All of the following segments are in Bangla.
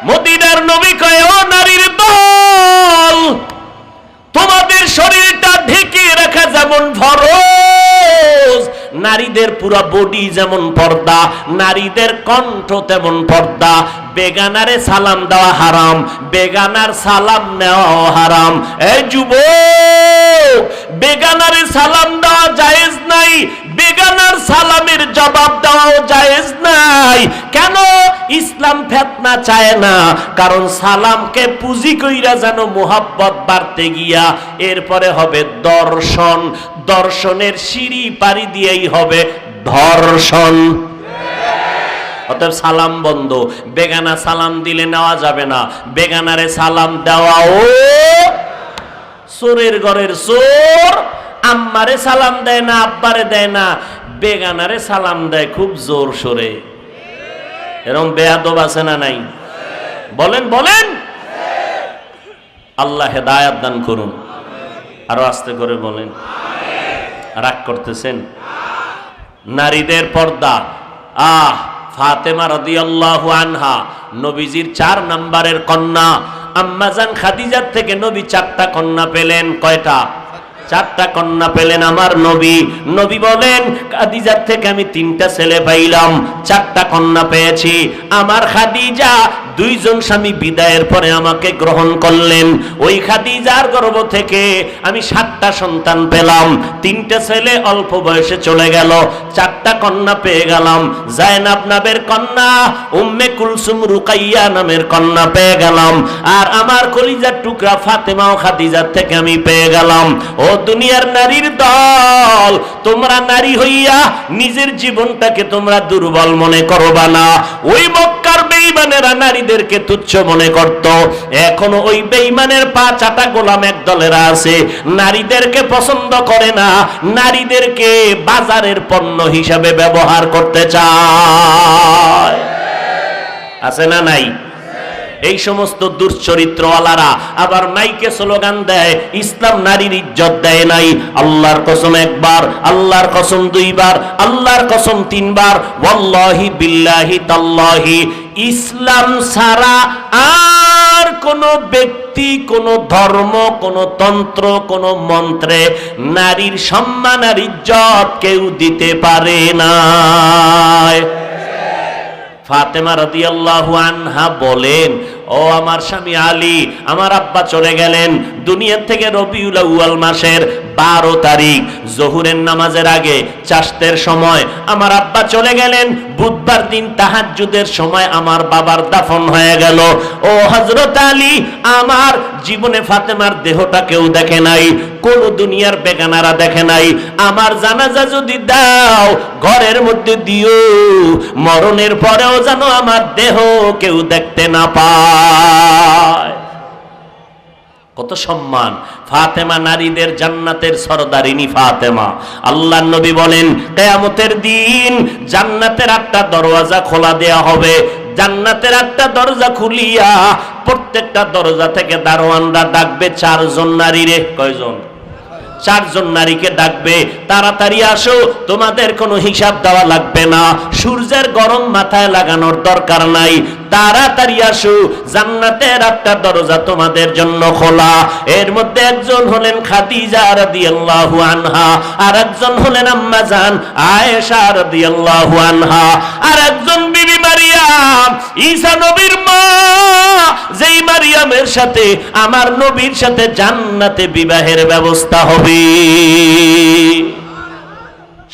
মদিনার নবী কয়, ও নারীর দল, তোমাদের শরীরটা ঢেকে রাখা যেমন ফরজ, নারীদের পুরো বডি যেমন পর্দা, নারীদের কণ্ঠ তেমন পর্দা। বেগানারে সালাম দেওয়া হারাম, বেগানার সালাম নেওয়া হারাম। এই যুবক, বেগানারে সালাম দেওয়া জায়েজ নাই, বেগানার সালামের জবাব দেওয়াও জায়েজ নাই। কেন? ইসলাম ফিতনা চায় না, কারণ সালামকে পুঁজি কইরা যেন মোহাব্বত বাড়তে গিয়া এরপরে হবে দর্শন, দর্শনের সিঁড়ি পাড়ি দিয়েই হবে ধর্ষণ। অতএব সালাম বন্ধ, বেগানা সালাম দিলে নেওয়া যাবে না। বেগানারে সালাম দেওয়াও, চোরের ঘরের চোর আম্মারে সালাম দেয় না, আব্বারে দেয় না, বেগানারে সালাম দেয় খুব জোর সোরে। এরকম বেয়াদব আছে না নাই? বলেন বলেন। আল্লাহ হেদায়েত দান করুন। আরো আস্তে করে বলেন। রাগ করতেছেন? নারীদের পর্দা। ফাতেমা রাদিয়াল্লাহু আনহা নবীজির 4 নম্বরের কন্যা। আম্মাজান খাদিজার থেকে নবী 4টা কন্যা পেলেন। কয়টা? 4টা কন্যা পেলেন আমার নবী। নবী বলেন, খাদিজার থেকে আমি 3টা ছেলে পাইলাম, 4টা কন্যা পেয়েছি। আমার খাদিজা 2 জন স্বামী বিদায়ের পরে আমাকে গ্রহণ করলেন। ওই খাদিজার গর্ভ থেকে আমি 7টা সন্তান পেলাম। 3টা ছেলে অল্প বয়সে চলে গেল, 4টা কন্যা পেয়ে গেলাম। জায়নাব নামের কন্যা, উম্মে কুলসুম রুকাইয়া নামের কন্যা পেয়ে গেলাম। আর আমার কলিজার টুকরা ফাতেমা ও খাদিজার থেকে আমি পেয়ে গেলাম। ও দুনিয়ার নারীর দল, তোমরা নারী হইয়া নিজের জীবনটাকে তোমরা দুর্বল মনে করবা না। ওই মক্কার বেঈমানেরা নারীদেরকে তুচ্ছ মনে করত, এখনো ওই বেঈমানের পা চাটা গোলাম এক দলেরা আছে, নারীদেরকে পছন্দ করে না, নারীদেরকে বাজারের পণ্য হিসাবে ব্যবহার করতে চায়। আছে না নাই? এই সমস্ত দুশ্চরিত্রওয়ালারা আবার মাইকে স্লোগান দেয়, ইসলাম নারীর ইজ্জত দেয় নাই। আল্লাহর কসম একবার, আল্লাহর কসম 2 বার, আল্লাহর কসম 3 বার, ওয়াল্লাহি বিল্লাহি তাল্লাহি, ইসলাম ছাড়া আর কোন ব্যক্তি, কোন ধর্ম, কোন তন্ত্র, কোন মন্ত্রে নারীর সম্মান আর ইজ্জত কেউ দিতে পারে না। ফাতেমা রাদিয়াল্লাহু আনহা বলেন, ও আমার স্বামী আলী, আমার আব্বা চলে গেলেন দুনিয়া থেকে রবিউল আউয়াল মাসের 12 তারিখ জোহরের নামাজের আগে চাষতের সময় আমার আব্বা চলে গেলেন। বুধবার দিন তাহাজ্জুদের সময় আমার বাবার দাফন হয়ে গেল। ও হযরত আলী, আমার জীবনে ফাতেমার দেহটা কেউ দেখে নাই, কোন দুনিয়ার বেগানারা দেখে নাই। আমার জানাজা যদি দাও ঘরের মধ্যে দিও, মরণের পরেও যেন আমার দেহ কেউ দেখতে না পায়। কত সম্মান! ফাতেমা নারীদের জান্নাতের সরদারিনী ফাতেমা। আল্লাহর নবী বলেন, কিয়ামতের দিন জান্নাতের 8টা দরওয়াজা খোলা দেয়া হবে। জান্নাতের 8টা দরজা খুলিয়া প্রত্যেকটা দরজা থেকে দারোয়ানরা ডাকবে 4 জন নারীরে। কয়জন? 4 জন নারীকে ডাকবে, তাড়াতাড়ি আসো, তোমাদের কোনো হিসাব দেওয়া লাগবে না, সূর্যের গরম মাথায় লাগানোর দরকার নাই, তাড়াতাড়ি আসো, জান্নাতের 8টা দরজা তোমাদের জন্য খোলা। এর মধ্যে একজন হলেন খাদিজা রাদিয়াল্লাহু আনহা, আর একজন হলেন আম্মা জান আয়েশা রাদিয়াল্লাহু আনহা, আর একজন বিবি মারিয়াম, ঈসা নবীর মা, যেই মারিয়ামের সাথে আমার নবীর সাথে জান্নাতে বিবাহের ব্যবস্থা হবে।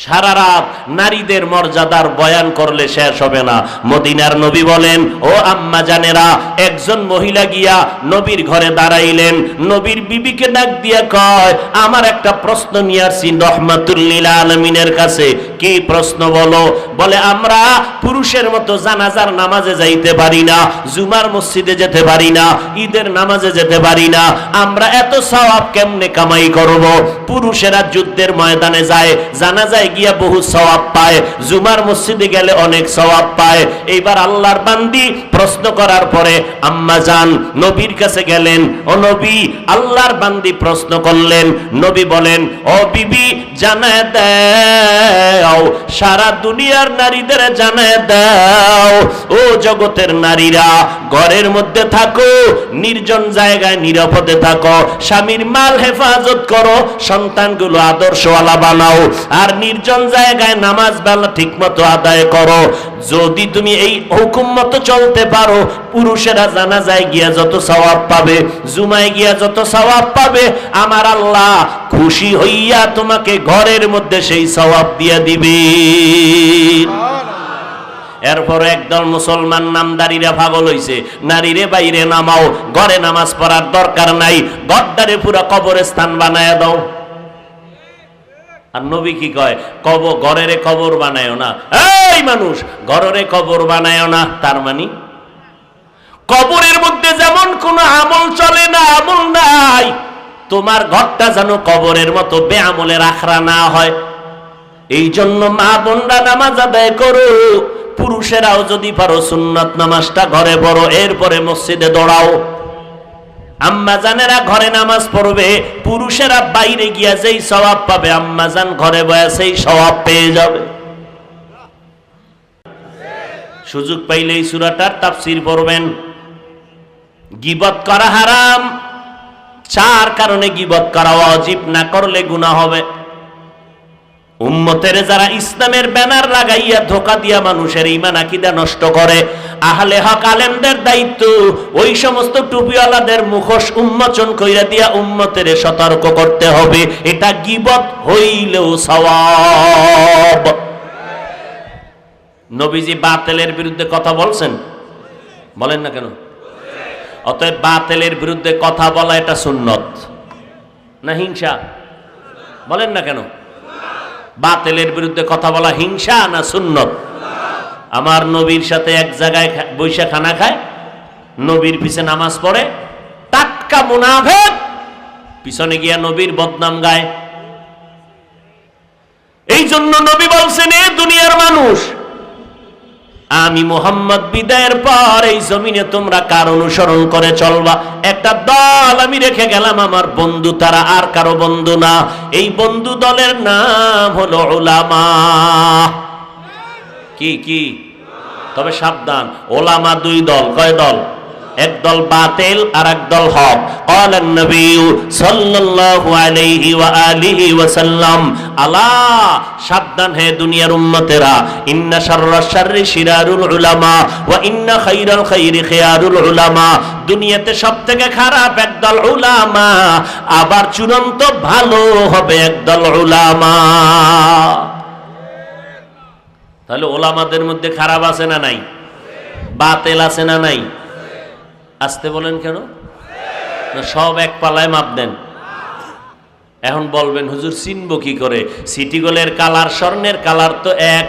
সারা রাত নারীদের মর্যাদার বয়ান করলে শেষ হবে না। মদিনার নবী বলেন, ও আম্মা জানেরা, একজন মহিলা গিয়া নবীর ঘরে দাঁড়াইলেন। নবীর বিবিকে ডাক দিয়া কয়, আমার একটা প্রশ্ন নিয়ে আসছি রহমাতুল লিল আলামিনের কাছে। কি প্রশ্ন বলো? বলে, আমরা পুরুষের মতো জানাজার নামাজে যাইতে পারি না, জুমার মসজিদে যেতে পারি না, ঈদের নামাজে যেতে পারি না, আমরা এত সওয়াব কেমনে কামাই করব? পুরুষেরা যুদ্ধের ময়দানে যায়, জানাজায় গিয়া বহু সওয়াব পায়, জুমার মসজিদে গেলে অনেক সওয়াব পায়। এইবার আল্লাহর বান্দি প্রশ্ন করার পরে আম্মা জান নবীর কাছে গেলেন। ও নবী, আল্লাহর বান্দি প্রশ্ন করলেন। নবী বলেন, ও বিবি, জানায় দাও, সারা দুনিয়ার নারীদের জানায় দাও, ও জগতের নারীরা, ঘরের মধ্যে থাকো, নির্জন জায়গায় নিরাপদে থাকো, স্বামীর মাল হেফাজত করো, সন্তানগুলো আদর্শওয়ালা বানাও, আর নির্জন জায়গায় নামাজ বেলা ঠিক মতো আদায় করো। যদি তুমি এই হুকুম মতো চলতে পারো, পুরুষেরা জানাজায় গিয়া যত সওয়াব পাবে, জুমায় গিয়া যত সওয়াব পাবে, আমার আল্লাহ খুশি হইয়া তোমাকে ঘরের মধ্যে সেই সওয়াব দিয়া দিবে। এরপর একদল মুসলমান নামদারিরা পাগল হইছে, নারীরে বাইরে নামাও, ঘরে নামাজ পড়ার দরকার নাই, ঘরটারে পুরো কবরস্থান বানায় দাও। আর নবী কি কয়? ঘরের কবর বানায়ও না। এই মানুষ, ঘরের কবর বানায়ও না, তার মানে কবরের মধ্যে যেমন কোন আমল চলে না, আমল নাই, তোমার ঘরটা যেন কবরের মতো বেআমলের আখড়া না হয়। এই জন্য মা বোনরা নামাজ আদায় করো, পুরুষেরাও যদি পারো সুন্নাত নামাজটা ঘরে পড়ো, এরপরে মসজিদে দৌড়াও। আম্মা জানেরা ঘরে নামাজ পড়বে, পুরুষেরা বাইরে গিয়া যেই সওয়াব পাবে, আম্মা জান ঘরে বয়া সেই সওয়াব পেয়ে যাবে। সুযোগ পাইলে এই সূরাটার তাফসীর পড়বেন। গীবত করা হারাম, 4 কারণে গীবত করা ওয়াজিব, না করলে গুনাহ হবে। উম্মতের যারা ইসলামের ব্যানার লাগাইয়া ধোঁকা দিয়া মানুষের ঈমান আকীদা নষ্ট করে, আহলে হক আলেমদের দায়িত্ব ওই সমস্ত টুপিওয়ালাদের মুখোশ উন্মোচন কইরা দিয়া উম্মতের সতর্ক করতে হবে, এটা গীবত হইলেও সওয়াব। নবীজি বাতিলের বিরুদ্ধে কথা বলছেন, বলেন না কেন? অতএব বাতিলের বিরুদ্ধে কথা বলা এটা সুন্নত না হিংসা? বলেন না কেন? বাতিলের বিরুদ্ধে কথা বলা হিংসা না সুন্নত? আমার নবীর সাথে এক জায়গায় বৈশা খানা খায়, নবীর পিছে নামাজ পড়ে, টাটকা মুনাফিক পিছনে গিয়া নবীর বদনাম গায়। এই জন্য নবী বলছেন, এ দুনিয়ার মানুষ, আমি মুহাম্মদ বিদায়ের পর এই জমিনে তোমরা কার অনুসরণ করে চলবা? একটা দল আমি রেখে গেলাম, আমার বন্ধু, তারা আর কারো বন্ধু না। এই বন্ধু দলের নাম হলো উলামা। কি? তবে সাবধান, ওলামা 2 দল। কয় দল? এক দল বাতিল আর এক দল হক। ক্বালান নবী সাল্লাল্লাহু আলাইহি ওয়া আলিহি ওয়া সাল্লাম, আলা, সাবধান হে দুনিয়ার উম্মতেরা, ইন্না শাররাশ শাররি শিরারুল উলামা ওয়া ইন্না খায়রাল খায়রি খিয়ারুল উলামা। দুনিয়াতে সবথেকে খারাপ একদল উলামা, আবার চূড়ান্ত ভালো হবে একদল উলামা। তাহলে ওলামাদের মধ্যে খারাপ আছে না নাই? বাতিল আছে না নাই? আসতে বলেন কেন? না সব এক পালায় মাপ দেন? এখন বলবেন, হুজুর চিনবো কি করে? সিটি গোলের কালার স্বর্ণের কালার তো এক।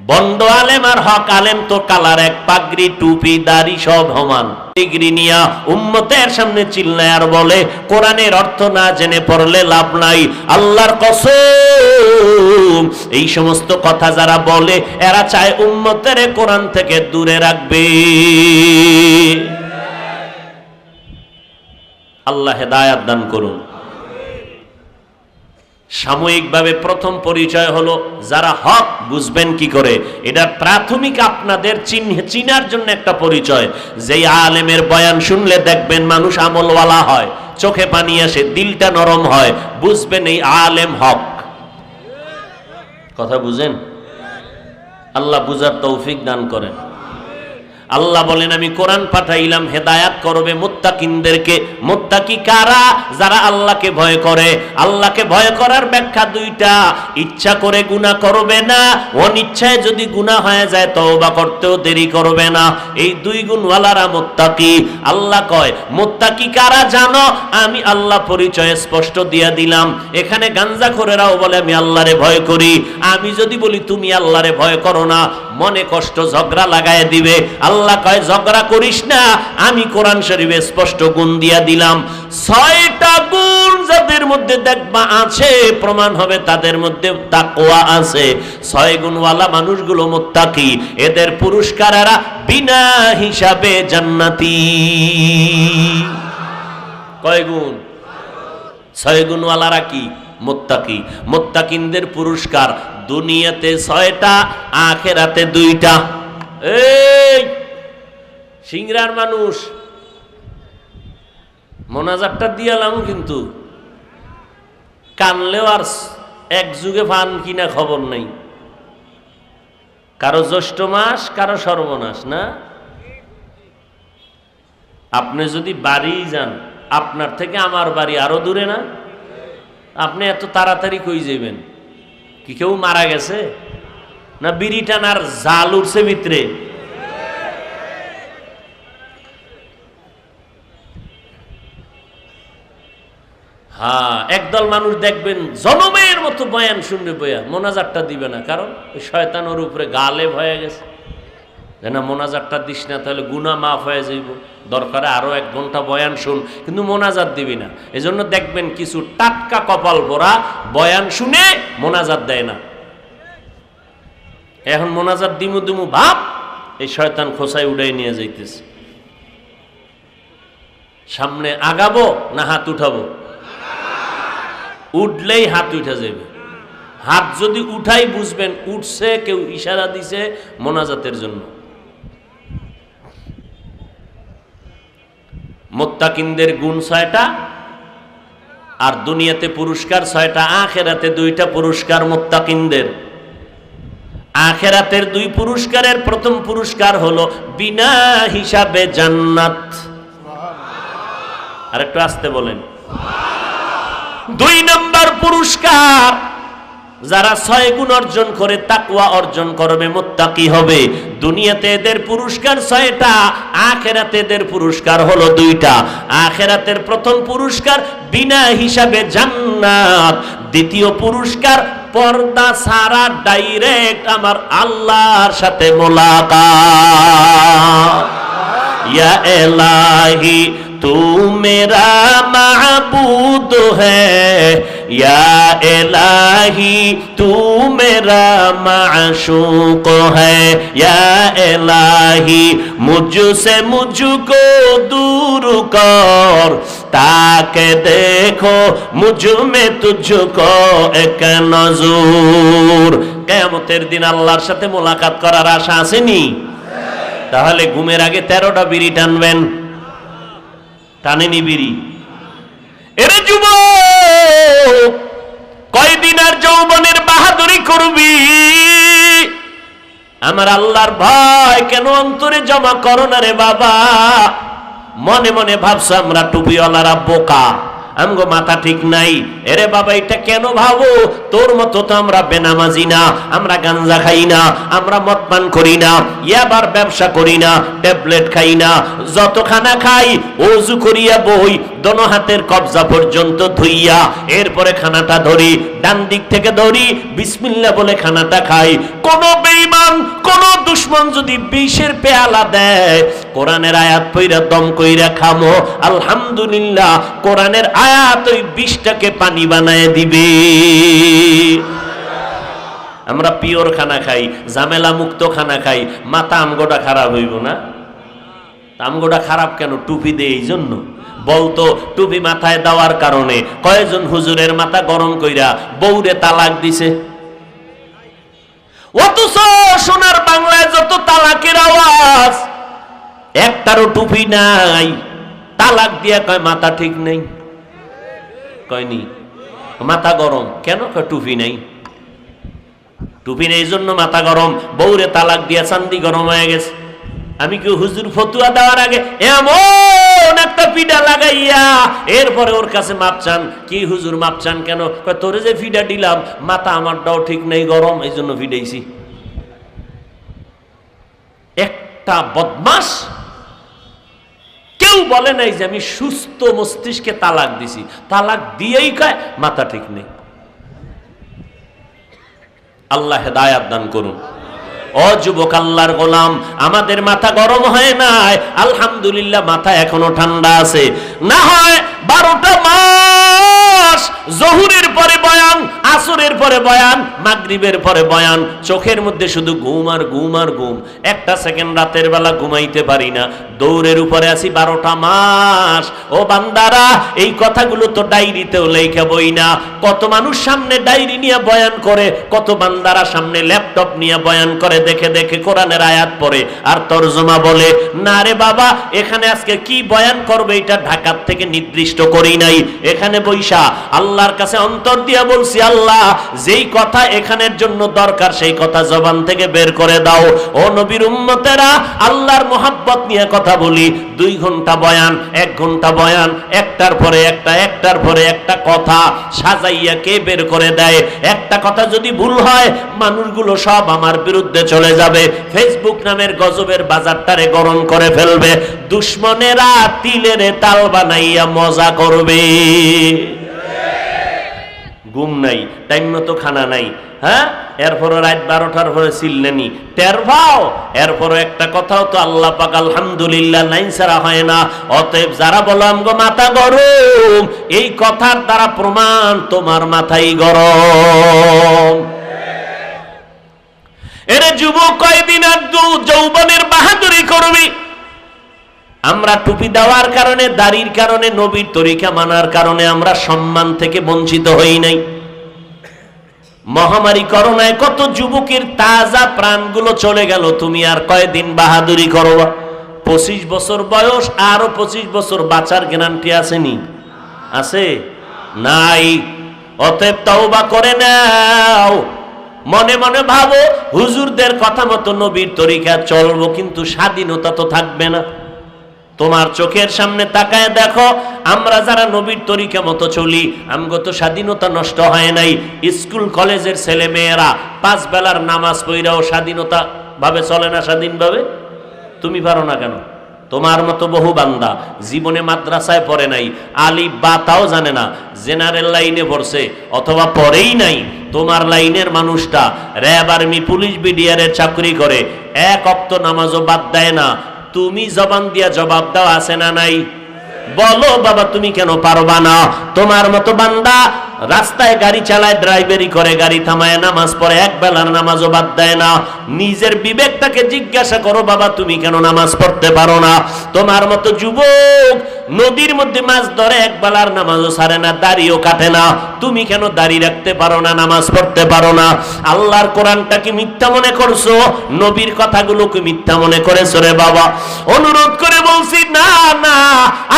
বন্ড আলেম আর হক আলেম তো কালার এক, পাগড়ি টুপি দাড়ি সব সমান। ডিগ্রি নিয়া উম্মতের সামনে চিল্লায় আর বলে কোরআনের অর্থ না জেনে পড়লে লাভ নাই। আল্লাহর কসম, এই সমস্ত কথা যারা বলে এরা চায় উম্মতের কোরআন থেকে দূরে রাখবে। আল্লাহ হেদায়াত দান করুন। সাময়িকভাবে প্রথম পরিচয় হলো যারা হক বুঝবেন কি করে, এটা প্রাথমিক আপনাদের চিনার জন্য একটা পরিচয়। যেই আলেমের বয়ান শুনলে দেখবেন মানুষ আমলওয়ালা হয়, চোখে পানি আসে, দিলটা নরম হয়, বুঝবেন এই আলেম হক। কথা বুঝেন? আল্লাহ বুঝার তৌফিক দান করেন। আল্লাহ বলেন, আমি কোরআন পাঠাইলাম হেদায়াত করবে মুত্তাকিনদেরকে। মুত্তাকি কারা? যারা আল্লাহকে ভয় করে। আল্লাহকে ভয় করার ব্যাখ্যা 2টা। ইচ্ছা করে গুনাহ করবে না, অনিচ্ছায় যদি গুনাহ হয়ে যায় তওবা করতেও দেরি করবে না। এই 2 গুণওয়ালারা মুত্তাকি। আল্লাহ কয় মুত্তাকি কারা জানো? আমি আল্লাহ পরিচয় স্পষ্ট দিয়ে দিলাম। এখানে গাঞ্জাখোরেরাও বলে আমি আল্লাহরে ভয় করি। আমি যদি বলি তুমি আল্লাহরে ভয় করো না, মনে কষ্ট ঝগড়া লাগায় দিবে। আল্লাহ কয় ঝগড়া করিস না, আমি কোরআন শরীফে স্পষ্ট গুণ দিয়া দিলাম। 6টা গুণ যাদের মধ্যে দেখবা আছে, প্রমাণ হবে তাদের মধ্যে তাকওয়া আছে। 6 গুণওয়ালা মানুষগুলো মুত্তাকি, এদের পুরস্কার এরা বিনা হিসাবে জান্নাতি। কয় গুণ? 6 গুণওয়ালারা কি? মুত্তাকি। মুত্তাকিনদের পুরস্কার দুনিয়াতে 6টা, আখিরাতে 2টা। এই সিংড়ার মানুষ মোনাজাতটা দিয়ালাম, কিন্তু কানলেও আর এক যুগে ফান কিনা খবর নেই। কারো জ্যৈষ্ঠ মাস, কারো সর্বনাশ। না, আপনি যদি বাড়ি যান, আপনার থেকে আমার বাড়ি আরো দূরে না? আপনি এত তাড়াতাড়ি কই যাবেন? কি কেউ মারা গেছে না বিড়ি টানার জাল উঠছে ভিতরে? হ্যাঁ, একদল মানুষ দেখবেন জনমের মতো বয়ান শুনবে, বয়া মোনাজাতটা দিবে না, কারণ ওই শয়তান ওর উপরে গালেব হয়ে গেছে যে না মোনাজাতটা দিস না, তাহলে গুনাহ মাফ হয়ে যাইব, দরকারে আরো 1 ঘন্টা বয়ান শুন, কিন্তু মোনাজাত দিবি না। এজন্য দেখবেন কিছু টাটকা কপাল ভরা বয়ান শুনে মোনাজাত দেয় না। এখন মোনাজাত দিমু দিমু ভাব, এই শয়তান খোসায় উড়াই নিয়ে যাইতেছে। সামনে আগাবো না হাত উঠাবো? উঠলেই হাত উঠে যাবে। হাত যদি উঠাই বুঝবেন উঠছে, কেউ ইশারা দিছে মোনাজাতের জন্য। মুত্তাকিনদের গুণ 6টা, আর দুনিয়াতে পুরস্কার 6টা, আখিরাতে 2টা পুরস্কার মুত্তাকিনদের। আখিরাতের 2 পুরস্কারের প্রথম পুরস্কার হলো বিনা হিসাবে জান্নাত। আর একটু আস্তে বলেন। 2 নম্বর পুরস্কার, যারা 6 গুণ অর্জন করে তাকওয়া অর্জন করবে, মুত্তাকি হবে, দুনিয়াতে এদের পুরস্কার 6টা, আখিরাতে এদের পুরস্কার হলো 2টা। আখিরাতের প্রথম পুরস্কার বিনা হিসাবে জান্নাত, দ্বিতীয় পুরস্কার পর্দা ছাড়া ডাইরেক্ট আমার আল্লাহর সাথে মোলাকাত। ইয়া ইলাহি तू मेरा माबूद है, या इलाही तू मेरा माशूक है, या इलाही मुझसे मुझको दूर कर, ताके देखो मुझ में तुझको एक नजूर। কিয়ামতের দিন আল্লাহর সাথে মোলাকাত করার আশা আসেনি? তাহলে ঘুমের আগে 13টা বিড়ি টানবেন। টানেনি বিড়ি? এরে যুবক, কয়দিন আর যৌবনের বাহাদুরি করবি? আমার আল্লাহর ভয় কেন অন্তরে জমা করো না রে বাবা? মনে মনে ভাবছো আমরা টুপিওয়ালারা বোকা, আমগো মাথা ঠিক নাই। এরে বাবা, এটা কেন ভাবো? তোর মতো তো আমরা বেনামাজি না, আমরা গাঞ্জা খাই না, আমরা মদ পান করি না, ইয়াবার ব্যবসা করি না, ট্যাবলেট খাই না। যত খানা খাই ওযু করিয়া বই, দোনো হাতের কবজা পর্যন্ত ধুইয়া এরপরে খানাটা ধরি, ডান দিক থেকে ধরি, বিসমিল্লাহ বলে খানাটা খাই। কোন বেঈমান, কোন দুশমন যদি 20-এর পেয়ালা দেয়, কোরআনের আয়াত পইরা দম কইরা খামো, আলহামদুলিল্লাহ, কোরআনের আয়াত ওই 20টাকে পানি বানায় দিবে। আমরা পিওর খানা খাই, ঝামেলা মুক্ত খানা খাই, মাথা আমগোটা খারাপ হইব না? আমগোটা খারাপ কেন? টুপি দেয় এই জন্য। বলতো টুপি মাথায় দেওয়ার কারণে কয়জন হুজুরের মাথা গরম কইরা বউরে তালাক দিছে। অথচ সোনার বাংলায় যত তালাকের আওয়াজ, একটারও টুপি নাই। তালাক দিয়া কয় মাথা ঠিক নেই। কয়নি মাথা গরম কেন? কয় টুপি নাই। টুপি নেই জন্য মাথা গরম। বউরে তালাক দিয়া চান্দি গরম হয়ে গেছে। আমি কি হুজুর ফতুয়া দেওয়ার আগে এমন একটা পিডা লাগাইয়া এরপরে ওর কাছে মাপ চান? কি হুজুর মাপ চান কেন? কয় তোরে যে ফিডা দিলাম মাথা আমারটাও ঠিক নেই, গরম, এই জন্য ফিডাইছি। একটা বদমাস কেউ বলে নাই যে আমি সুস্থ মস্তিষ্কে তালাক দিছি। তালাক দিয়েই কয় মাথা ঠিক নেই। আল্লাহ হেদায়াত দান করুন। ও যুবক আল্লাহর গোলাম, আমাদের মাথা গরম হয় নাই, আলহামদুলিল্লাহ মাথা এখনো ঠান্ডা আছে। না হয় 12টা মাস জহুরের পরে বয়ান, আসরের পরে বয়ান, মাগরিবের পরে বয়ান, চোখের মধ্যে শুধু ঘুম আর ঘুম আর ঘুম, একটা সেকেন্ড রাতের বেলা ঘুমাইতে পারি না, দৌড়ের উপরে আছি 12টা মাস। ও বান্দারা, এই কথাগুলো তো ডায়েরিতেও লেখা বই না। কত মানুষ সামনে ডায়েরি নিয়ে বয়ান করে, কত বান্দারা সামনে ল্যাপটপ নিয়ে বয়ান করে, দেখে দেখে কোরআনের আয়াত পড়ে আর তরজমা বলে। না রে বাবা, এখানে আজকে কি বয়ান করবে এটা ঢাকার থেকে নির্দিষ্ট করি নাই। এখানে বৈশা আল্লাহর কাছে অন্তর দিয়ে বলছি, আল্লাহ যেই কথা এখানের জন্য দরকার সেই কথা জবান থেকে বের করে দাও। ও নবীর উম্মতেরা, আল্লাহর মোহাব্বত নিয়ে কথা বলি। 2 ঘন্টা বয়ান, 1 ঘন্টা বয়ান, একটার পরে একটা, একটার পরে একটা কথা সাজাইয়া কে বের করে দেয়? একটা কথা যদি ভুল হয়, মানুষগুলো সব আমার বিরুদ্ধে চলে যাবে, ফেসবুক নামের গজবের বাজারটারে গরম করে ফেলবে, দুশ্মনেরা তিলের তাল বানাইয়া মজা করবে। ঘুম নাই, টাইম মতো খানা নাই, হ্যাঁ, এরপর রাত 12টার পরে চিল্লেনি টের পাও। এরপর একটা কথাও তো আল্লাহ পাক আলহামদুলিল্লাহ লাইন ছাড়া হয় না। অতএব যারা বলো আমগো মাথা গরম, এই কথার দ্বারা প্রমাণ তোমার মাথাই গরম। এরে যুবক, কয়দিন আর যৌবনের বাহাদুরি করবি? আমরা টুপি দেওয়ার কারণে, দাড়ির কারণে, নবীর তরিকা মানার কারণে আমরা সম্মান থেকে বঞ্চিত হই নাই। মহামারী করোনায় কত যুবকের তাজা প্রাণগুলো চলে গেল, তুমি আর কয়দিন বাহাদুরি করবা? 25 বছর বয়স, আরো 25 বছর বাঁচার গ্যারান্টি আসেনি? আছে? নাই। অতএব তওবা করে নাও। মনে মনে ভাবো, হুজুরদের কথা মতো নবীর তরিকা চলবো, কিন্তু স্বাধীনতা তো থাকবে না। তোমার চোখের সামনে তাকায় দেখো, আমরা যারা নবীর তরিকা মতো চলি, আমগো তো স্বাধীনতা নষ্ট হয় নাই। স্কুল কলেজের ছেলে মেয়েরা 5 বেলার নামাজ পড়াও স্বাধীনতা ভাবে চলে না। স্বাধীনভাবে তুমি পারো না কেন? তোমার মতো বহু বান্দা জীবনে মাদ্রাসায় পড়ে নাই, আলিফ বা তাও জানে না, জেনারেল লাইনে পড়ছে অথবা পড়েই নাই। তোমার লাইনের মানুষটা র্যাব, আর্মি, পুলিশ, বিডিআরের চাকরি করে, 1 ওয়াক্ত নামাজও বাদ দেয় না। তুমি জবান দিয়া জবাব দাও, আছে না নাই? বলো বাবা, তুমি কেন পারবা না? তোমার মতো বান্দা রাস্তায় গাড়ি চালায়, ড্রাইভারি করে, গাড়ি থামায়, নামাজ পড়ে, 1 বেলার নামাজও বাদ দেয় না। নিজের বিবেকটাকে জিজ্ঞাসা করো, বাবা তুমি কেন নামাজ পড়তে পারো না? তোমার মতো যুবক নদীর মধ্যে মাছ ধরে, 1 বেলার নামাজও ছাড়ে না, দাড়িও কাটে না, তুমি কেন দাড়ি রাখতে পারো না, নামাজ পড়তে পারো না? আল্লাহর কোরআনটা কি মিথ্যা মনে করছো? নবীর কথাগুলো কি মিথ্যা মনে করেছো রে বাবা? অনুরোধ করে বলছি, না না,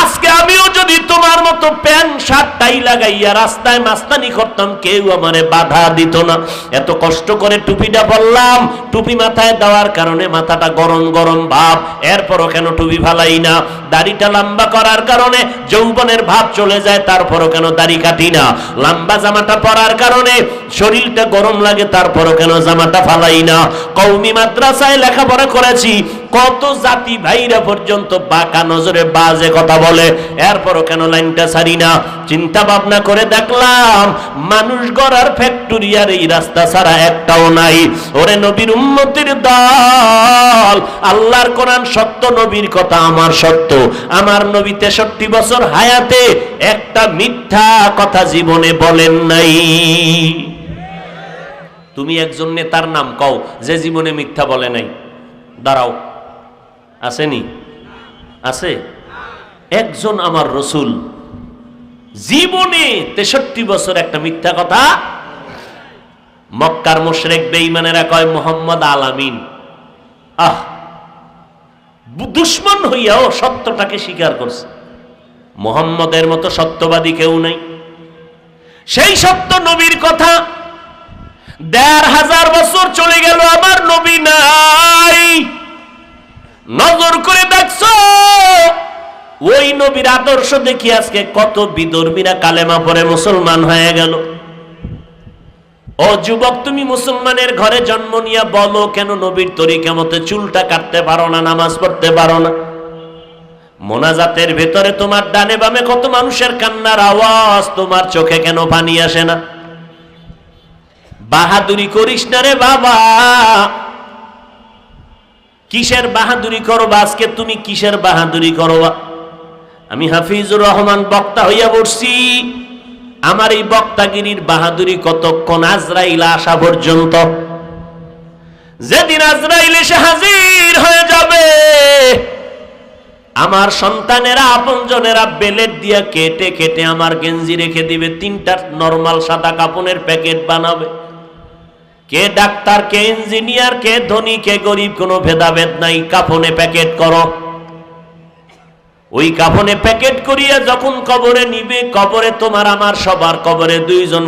আজকে আমিও যদি তোমার মতো প্যান্ট শার্ট টাই লাগাইয়া রাস্তায় মাস্তানি করতাম, কেউ আমারে বাধা দিত না। এত কষ্ট করে টুপিটা পরলাম, টুপি মাথায় দেওয়ার কারণে মাথাটা গরম গরম ভাব, এরপরও কেন টুপি ফালাই না? দাড়িটা লম্বা করার কারণে যৌবনের ভাব চলে যায়, তারপরও কেন দাড়ি কাটি না? লম্বা জামাটা পরার কারণে শরীরটা গরম লাগে, তারপরও কেন জামাটা ফালাই না? কওমি মাদ্রাসায় লেখাপড়া করেছি, কত জাতি ভাইরা পর্যন্ত বাঁকা নজরে বাজে কথা বলে, এরপরও কেন লাইনটা ছাড়ি না? চিন্তা ভাবনা করে দেখলাম, মানুষ গড়ার ফ্যাক্টরি আর এই রাস্তা ছাড়া একটাও নাই। ওরে নবীর উম্মতের দল, আল্লাহর কোরআন সত্য, নবীর কথা আমার সত্য। আমার নবী 63 বছর হায়াতে একটা মিথ্যা কথা জীবনে বলেন নাই। তুমি একজন নেতার নাম কও যে জীবনে মিথ্যা বলে নাই? দাঁড়াও, আসেনি? আছে? একজন আমার রসুল জীবনে 63 বছর একটা মিথ্যা কথা। মক্কার মুশরিক বেঈমানেরা কয় মোহাম্মদ আলামিন। আহ, দুশ্মন হইয়াও সত্যটাকে স্বীকার করছে। মোহাম্মদের মতো সত্যবাদী কেউ নাই। সেই সত্য নবীর কথা 1500 বছর চলে গেল, আমার নবী নাই। নজর করে দেখছো, ওই নবীর আদর্শ দেখি আজকে কত বিধর্মীরা কালেমা পড়ে মুসলমান হয়ে গেল। ও যুবক, তুমি মুসলমানের ঘরে জন্ম নিয়ে বলো, কেন নবীর তরিকা মতে চুলটা কাটতে পারো না, নামাজ পড়তে পারো না? মোনাজাতের ভেতরে তোমার ডানে বামে কত মানুষের কান্নার আওয়াজ, তোমার চোখে কেন পানি আসে না? বাহাদুরি করিস না রে বাবা। কিসের বাহাদুরি করবা আজকে তুমি? কিসের বাহাদুরি করবা? আমি হাফিজুর রহমান বক্তা হইয়া বসছি, আমার এই বক্তাগিরির বাহাদুরি কতক্ষণ? আজরাইল আসা পর্যন্ত। যেদিন আজরাইল এসে হাজির হয়ে যাবে, আমার সন্তানেরা আপনজনেরা বেলেট দিয়া কেটে কেটে আমার গেঞ্জি রেখে দিবে, 3টা নরমাল সাদা কাপনের প্যাকেট বানাবে। কে ডাক্তার, কে ইঞ্জিনিয়ার, কে ধনী, কে গরিব, কোনো ভেদাভেদ নাই, কাফনে প্যাকেট করো। ওই কাফনে প্যাকেট করিয়া যখন কবরে নিবে, কবরে তোমার আমার সবার কবরে 2 জন